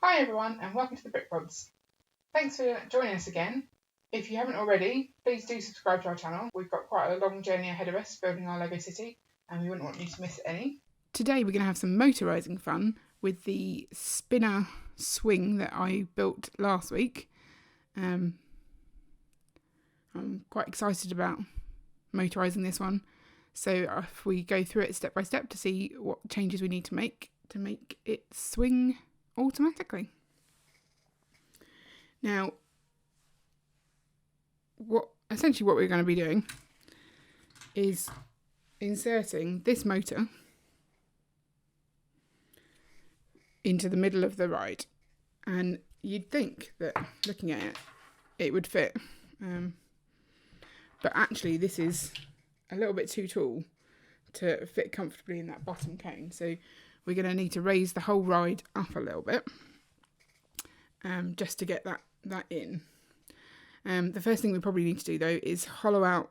Hi everyone and welcome to the Brick Pods. Thanks for joining us again. If you haven't already, please do subscribe to our channel. We've got quite a long journey ahead of us building our Lego city and we wouldn't want you to miss any. Today we're going to have some motorising fun with the spinner swing that I built last week. I'm quite excited about motorising this one. So if we go through it step by step to see what changes we need to make it swing automatically. Now, what we're going to be doing is inserting this motor into the middle of the ride, and you'd think that looking at it would fit, but actually this is a little bit too tall to fit comfortably in that bottom cone, so we're going to need to raise the whole ride up a little bit just to get that in. The first thing we probably need to do though is hollow out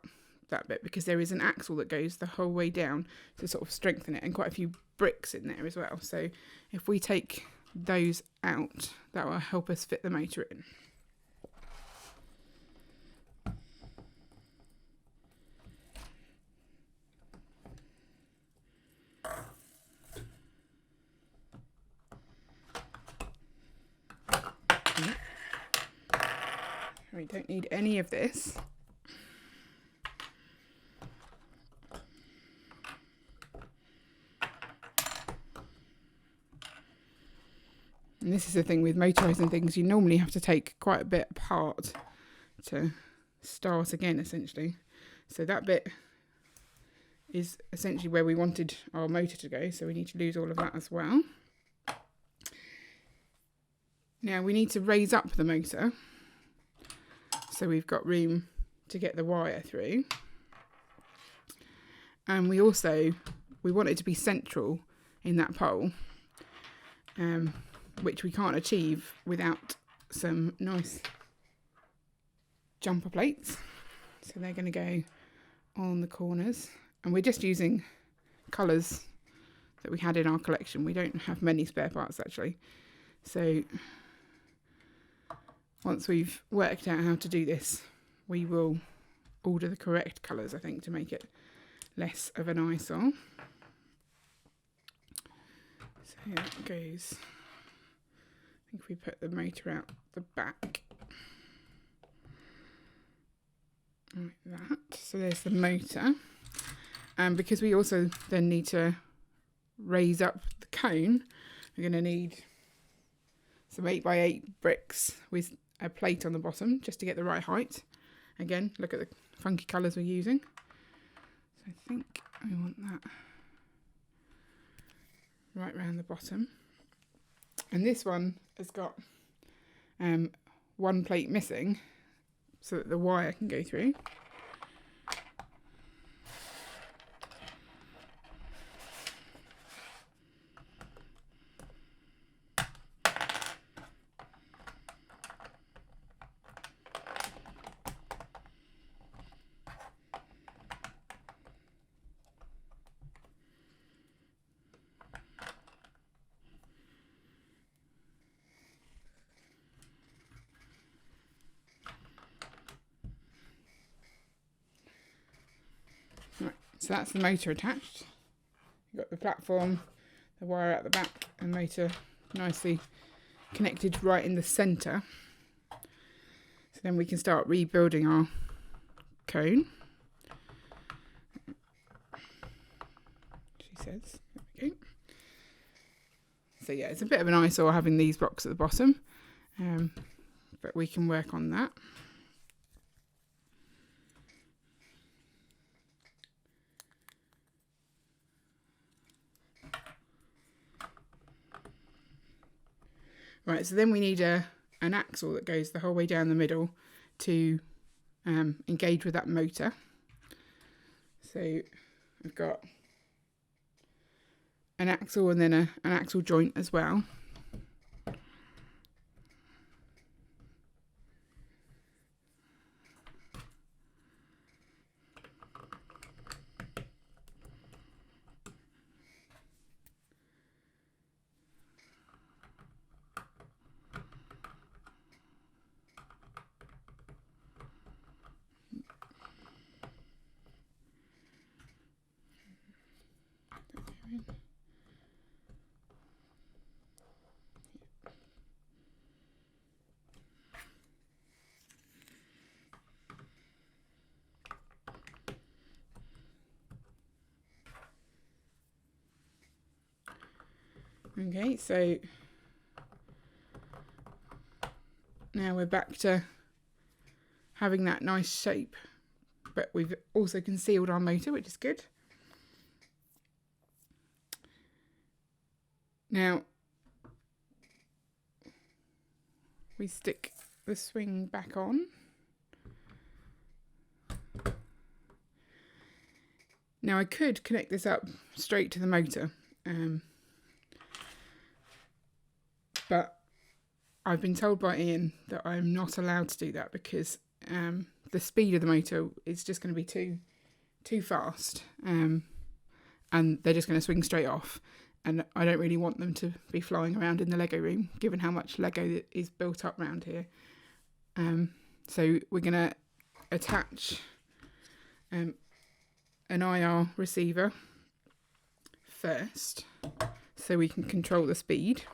that bit, because there is an axle that goes the whole way down to sort of strengthen it, and quite a few bricks in there as well. So if we take those out, that will help us fit the motor in. We don't need any of this. And this is the thing with motorising things, you normally have to take quite a bit apart to start again, essentially. So that bit is essentially where we wanted our motor to go, so we need to lose all of that as well. Now we need to raise up the motor, so we've got room to get the wire through. And we want it to be central in that pole, which we can't achieve without some nice jumper plates. So they're going to go on the corners. And we're just using colours that we had in our collection. We don't have many spare parts actually. So once we've worked out how to do this, we will order the correct colours, I think, to make it less of an eyesore. So here it goes. I think if we put the motor out the back, like that. So there's the motor. And because we also then need to raise up the cone, we're going to need some 8x8 bricks with a plate on the bottom just to get the right height. Again, look at the funky colours we're using. So I think we want that right round the bottom. And this one has got one plate missing so that the wire can go through. Right, so that's the motor attached. You've got the platform, the wire at the back, and motor nicely connected right in the centre. So then we can start rebuilding our cone. She says, there we go. So yeah, it's a bit of an eyesore having these blocks at the bottom, but we can work on that. Right, so then we need an axle that goes the whole way down the middle to engage with that motor. So I've got an axle and then an axle joint as well. fine. Okay, so now we're back to having that nice shape, but we've also concealed our motor, which is good. Now we stick the swing back on. Now I could connect this up straight to the motor, but I've been told by Ian that I'm not allowed to do that because the speed of the motor is just going to be too fast, and they're just going to swing straight off. And I don't really want them to be flying around in the Lego room, given how much Lego is built up around here. So we're going to attach an IR receiver first, so we can control the speed.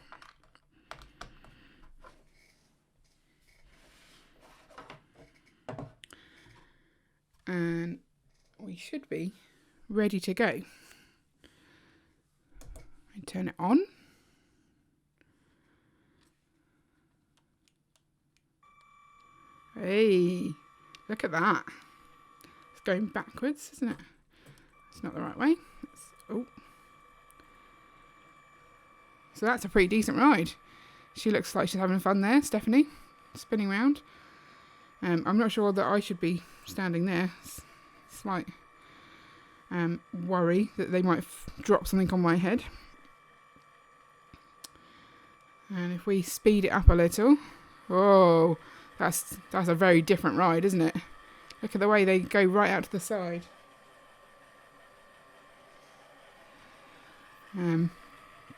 And we should be ready to go. I turn it on. Hey, look at that. It's going backwards, isn't it? It's not the right way. So that's a pretty decent ride. She looks like she's having fun there, Stephanie, spinning around. I'm not sure that I should be standing there. Slight worry that they might drop something on my head. And if we speed it up a little, oh, that's a very different ride, isn't it? Look at the way they go right out to the side.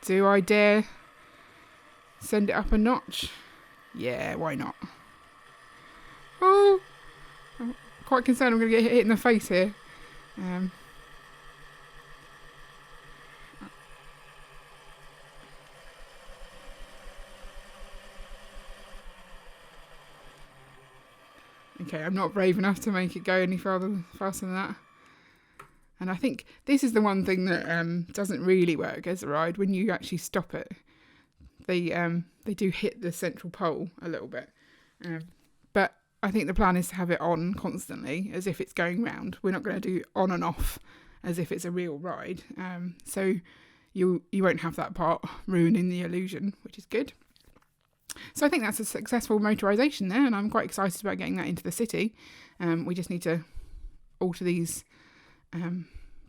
Do I dare send it up a notch? Yeah, why not? Oh, I'm quite concerned I'm going to get hit in the face here. Okay, I'm not brave enough to make it go any faster than that. And I think this is the one thing that doesn't really work as a ride. When you actually stop it, they do hit the central pole a little bit. But I think the plan is to have it on constantly, as if it's going round. We're not going to do on and off as if it's a real ride. So you won't have that part ruining the illusion, which is good. So I think that's a successful motorisation there, and I'm quite excited about getting that into the city. We just need to alter these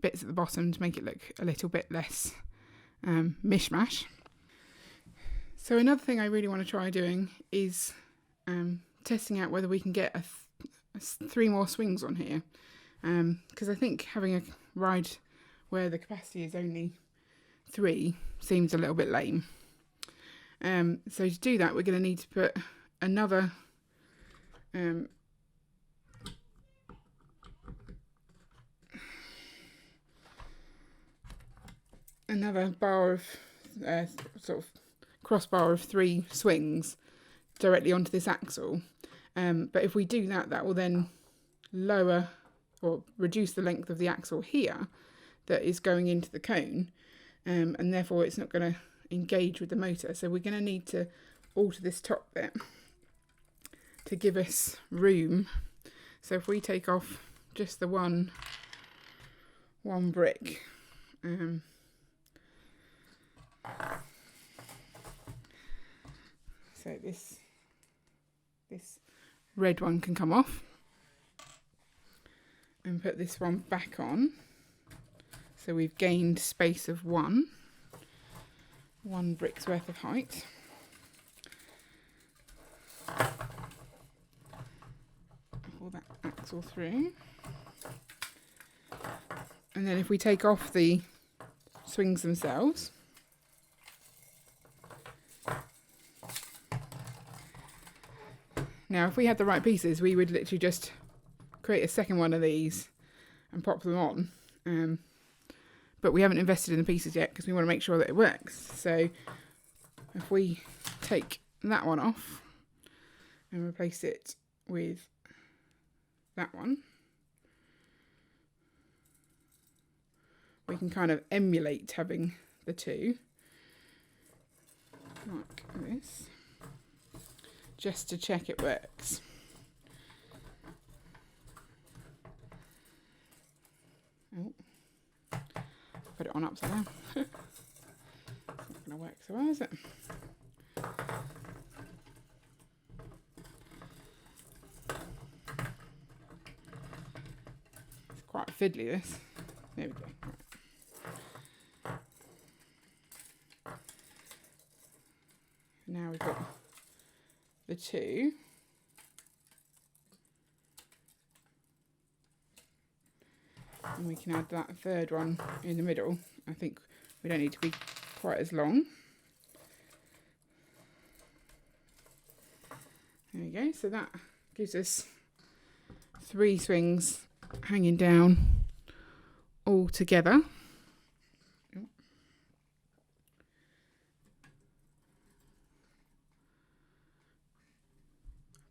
bits at the bottom to make it look a little bit less mishmash. So another thing I really want to try doing is testing out whether we can get 3 more swings on here, because I think having a ride where the capacity is only 3 seems a little bit lame. So to do that, we're going to need to put another bar of sort of crossbar of 3 swings directly onto this axle. But if we do that, that will then lower or reduce the length of the axle here that is going into the cone, and therefore it's not going to engage with the motor. So we're going to need to alter this top bit to give us room. So if we take off just the one brick, so this red one can come off, and put this one back on. So we've gained space of one brick's worth of height. Pull that axle through. And then if we take off the swings themselves, now if we had the right pieces, we would literally just create a second one of these and pop them on. but we haven't invested in the pieces yet because we want to make sure that it works. So if we take that one off and replace it with that one, we can kind of emulate having the two like this, just to check it works. Oh, put it on upside down. It's not going to work so well, is it? It's quite fiddly, this. There we go. Right. Now we've got the two. And we can add that third one in the middle. I think we don't need to be quite as long. There we go. So that gives us 3 swings hanging down all together.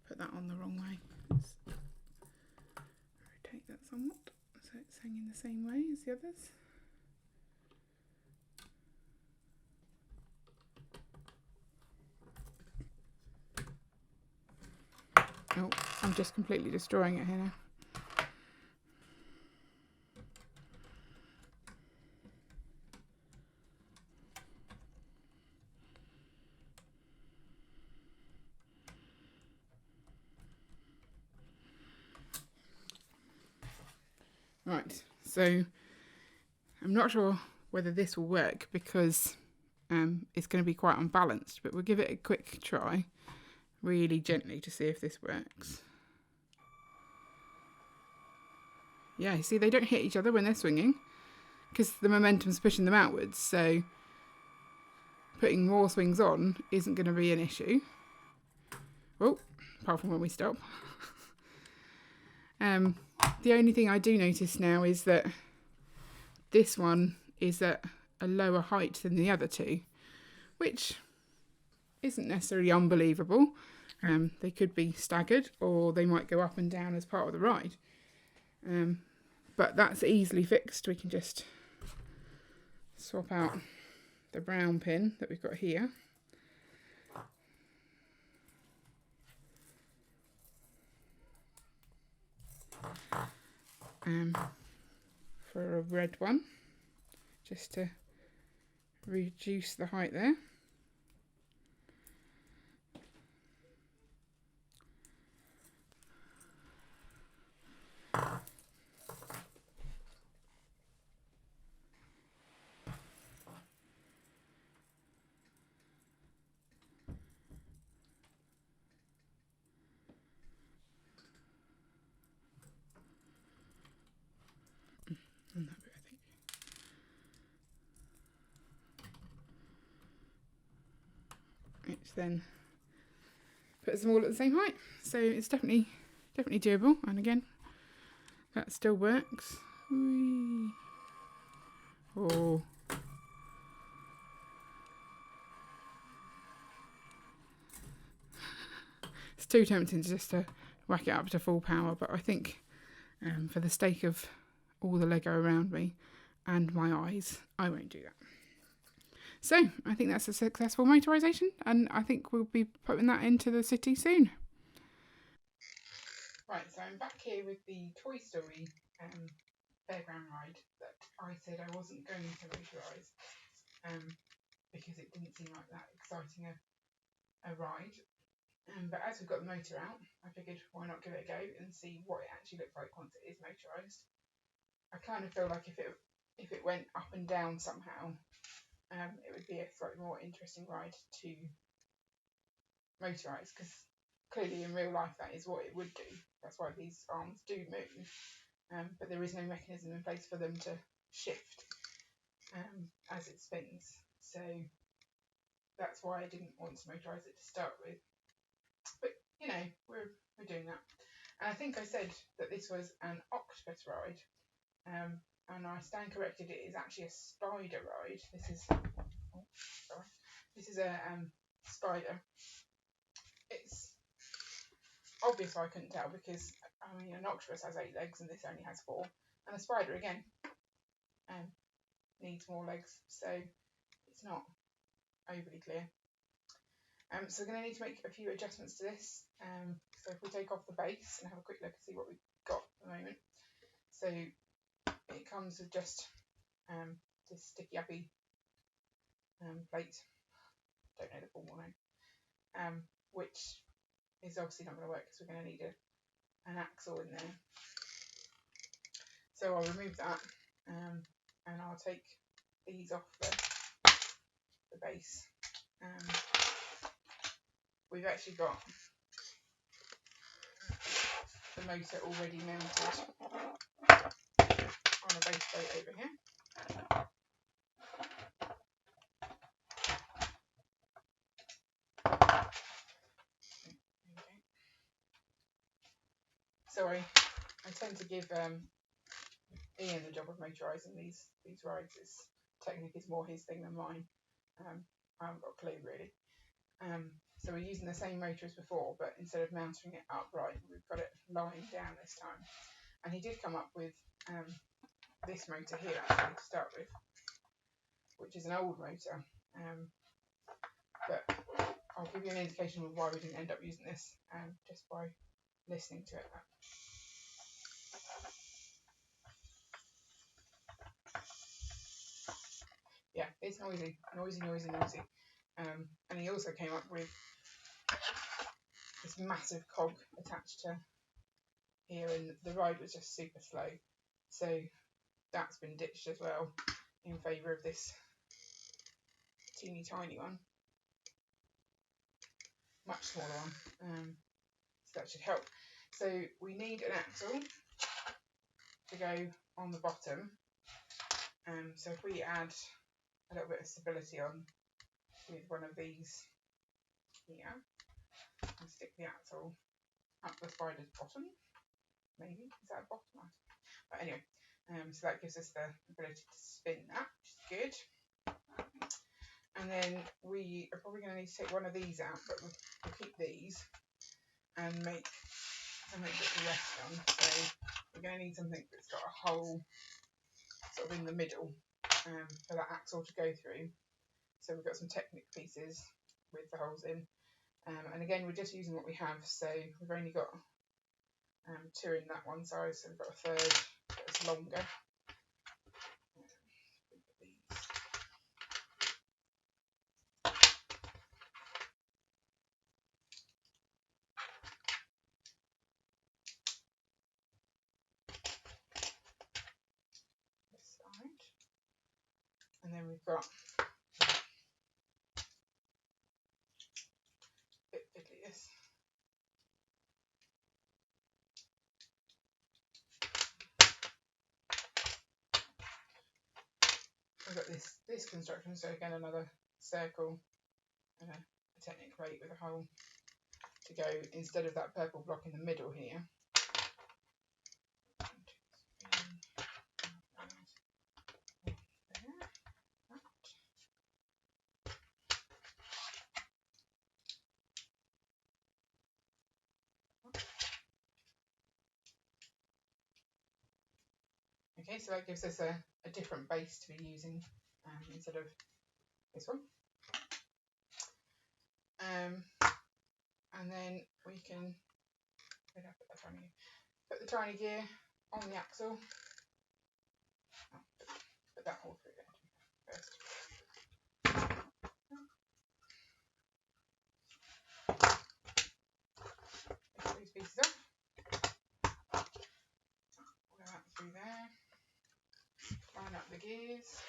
Put that on the wrong way. Let's rotate that somewhat so it's hanging the same way as the others. Oh, I'm just completely destroying it here now. Right, so I'm not sure whether this will work because it's going to be quite unbalanced, but we'll give it a quick try, really gently, to see if this works. Yeah, you see, they don't hit each other when they're swinging because the momentum's pushing them outwards, so putting more swings on isn't going to be an issue. Oh, apart from when we stop. The only thing I do notice now is that this one is at a lower height than the other two, which isn't necessarily unbelievable. They could be staggered or they might go up and down as part of the ride. But that's easily fixed. We can just swap out the brown pin that we've got here. For a red one, just to reduce the height there. And that bit, I think. Which then puts them all at the same height, so it's definitely doable. And again, that still works. Whee. Oh, it's too tempting just to whack it up to full power, but I think for the sake of all the Lego around me and my eyes, I won't do that. So I think that's a successful motorisation, and I think we'll be putting that into the city soon. Right, so I'm back here with the Toy Story Fairground ride that I said I wasn't going to motorise because it didn't seem like that exciting a ride. But as we've got the motor out, I figured why not give it a go and see what it actually looks like once it is motorised. I kind of feel like if it went up and down somehow, it would be a slightly more interesting ride to motorise, because clearly in real life that is what it would do. That's why these arms do move, but there is no mechanism in place for them to shift as it spins. So that's why I didn't want to motorise it to start with. But you know, we're doing that. And I think I said that this was an octopus ride. and I stand corrected, it is actually a spider ride. This is, oh, sorry, this is a spider. It's obvious I couldn't tell because, I mean, an octopus has 8 legs and this only has 4, and a spider again needs more legs, so it's not overly clear. So we're going to need to make a few adjustments to this. So if we take off the base and have a quick look and see what we've got at the moment. So it comes with just this sticky uppy plate, don't know the formal name, which is obviously not going to work because we're going to need an axle in there. So I'll remove that and I'll take these off the base. We've actually got the motor already mounted on a base plate over here. Okay. So I tend to give Ian the job of motorising these rides. This technique is more his thing than mine. I haven't got a clue really. So we're using the same motor as before, but instead of mounting it upright, we've got it lying down this time. And he did come up with this motor here actually to start with, which is an old motor. But I'll give you an indication of why we didn't end up using this just by listening to it. Yeah, it's noisy. And he also came up with this massive cog attached to here, and the ride was just super slow. So that's been ditched as well in favour of this teeny tiny one, much smaller one. So that should help. So we need an axle to go on the bottom. So if we add a little bit of stability on with one of these here and stick the axle up the spider's bottom, maybe, is that a bottom? But anyway, so that gives us the ability to spin that, which is good. And then we are probably going to need to take one of these out, but we'll keep these and make something to rest on. So we're going to need something that's got a hole sort of in the middle for that axle to go through. So we've got some Technic pieces with the holes in, and again we're just using what we have, so we've only got 2 in that one size, so we've got a third that's longer. This side, and then we've got bit fiddly this. I've got this construction, so again another circle and a Technic plate with a hole to go instead of that purple block in the middle here. Okay, so that gives us a different base to be using instead of this one. And then we can put the tiny gear on the axle. Put that all through there first. Lift these pieces off. Pull that through there. Line up the gears.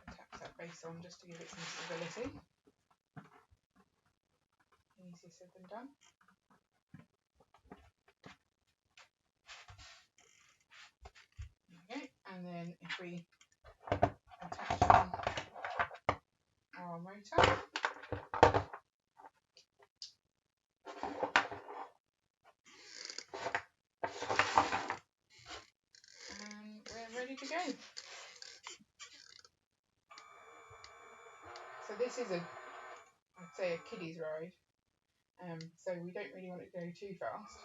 Tap that base on just to give it some stability. Easier said than done. Okay, and then if we motor. And we're ready to go. So this is I'd say a kiddie's ride. So we don't really want it to go too fast.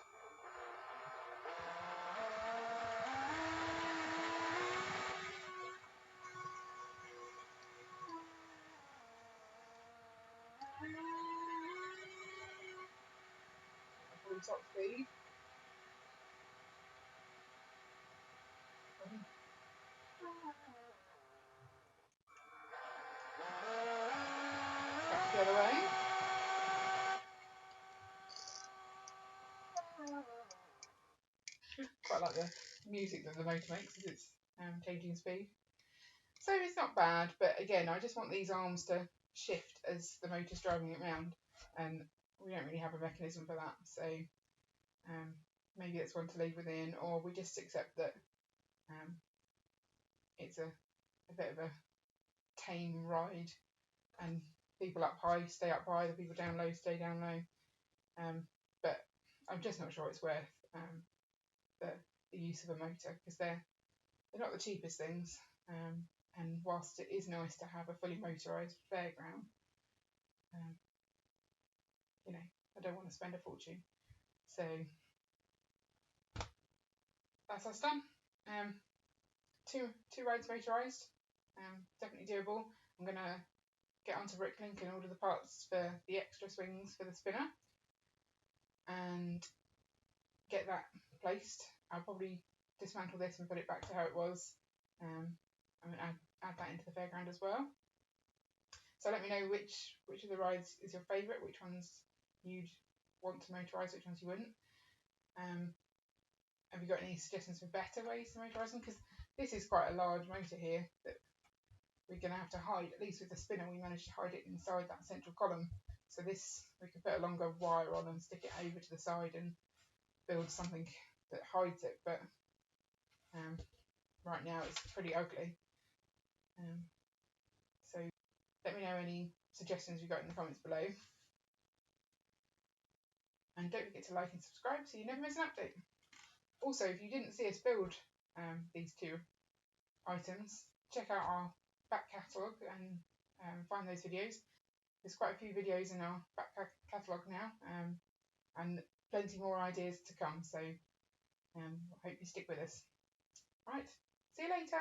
Probably top speed. Back the other way. Quite like the music that the motor makes as it's changing speed. So it's not bad, but again, I just want these arms to shift as the motor's driving it round, and we don't really have a mechanism for that, so maybe it's one to leave within, or we just accept that it's a bit of a tame ride, and people up high stay up high, the people down low stay down low, but I'm just not sure it's worth the use of a motor, because they're not the cheapest things, and whilst it is nice to have a fully motorised fairground, you know, I don't want to spend a fortune. So that's us done. Two rides motorised, definitely doable. I'm going to get onto Bricklink and order the parts for the extra swings for the spinner and get that placed. I'll probably dismantle this and put it back to how it was. I'm going to add that into the fairground as well. So let me know which of the rides is your favourite, which ones you'd want to motorise, which ones you wouldn't. Have you got any suggestions for better ways to motorise them? Because this is quite a large motor here that we're going to have to hide. At least with the spinner, we managed to hide it inside that central column. So this, we could put a longer wire on and stick it over to the side and build something that hides it. But right now it's pretty ugly. So let me know any suggestions you got in the comments below. And don't forget to like and subscribe so you never miss an update. Also, if you didn't see us build these two items, check out our back catalogue and find those videos. There's quite a few videos in our back catalogue now, and plenty more ideas to come, so I hope you stick with us. Right, see you later.